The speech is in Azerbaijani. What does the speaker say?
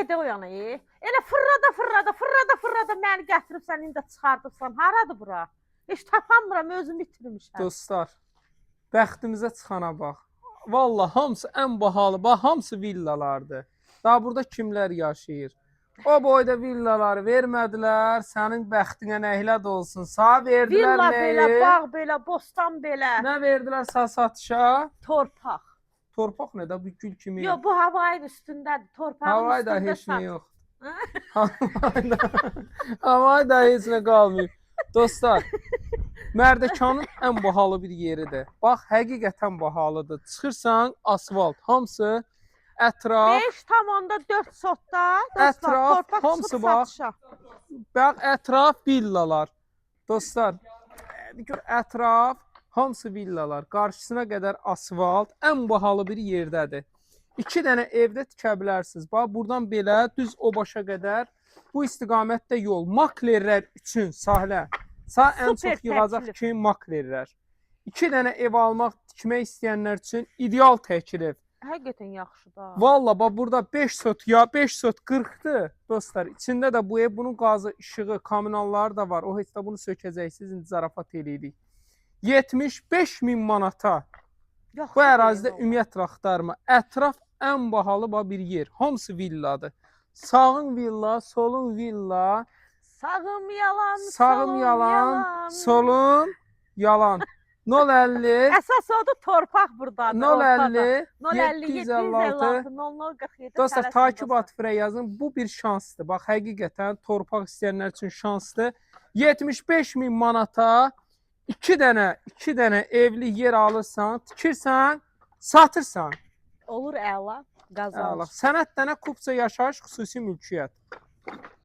gede o yana. Elə fırrada məni gətiribsən, indi çıxardırsan. Haradır bura? Heç tapanmıram, özüm itirmişəm. Dostlar, bəxtimizə çıxana bax. Vallahi hamısı ən bahalı, bax hamısı villalardır. Daha burada kimlər yaşayır? O boyda villaları vermədilər, sənin bəxtinə nəhləd olsun. Sağ verdilər Villa nəyi? belə, bağ belə, bostan belə. Nə verdilər satışa? Torpaq. Torpaq nə də bu gül kimi? Yox, bu havayın üstündədir. Torpağın Havayda üstündə heç nə sat. yox. Havayda heç nə qalmıyor. Dostlar, Mərdəkanın ən bahalı bir yeridir. Bax, həqiqətən bahalıdır. Çıxırsan, asfalt, hamısı ətraf. 5,4 sotda. Ətraf, hamısı bax. Bax, ətraf villalar. Dostlar, gör ətraf, hamısı villalar. Qarşısına qədər asfalt, ən bahalı bir yerdədir. 2 dənə evdə tikə bilərsiniz. Bax, buradan belə düz o başa qədər bu istiqamətdə yol. Maklerlər üçün sahlə. Sağ ən çox yığacaq ki, maklerlər. 2 dənə ev almaq, tikmək istəyənlər üçün ideal təklif. Həqiqətən yaxşıdır. Valla bax, burada 5 sot ya 5 sot 40'dır. Dostlar, içində də bu ev, bunun qazı, işığı, kommunalları da var. O heç də bunu sökəcəksiniz, indi zarafat eləyirik. 75.000 manata. Bu ərazidə ümumiyyətlə axtarma. Ətraf ən bahalı bir yer. Hamısı villadır. Sağın villa, solun villa. Sağım yalan, Sağım yalan, solum yalan. 050. Əsas odur torpaq burdadır. 050. 05756 0047. Dostlar, takip atıfrə yazın. Bu bir şansdır. Bax, həqiqətən torpaq istəyənlər üçün şansdır. 75.000 manata 2 dənə evli yer alırsan, tikirsən, satırsan. Olur əla, qazanır. Sənət dənə Kupça yaşayış xüsusi mülkiyyət.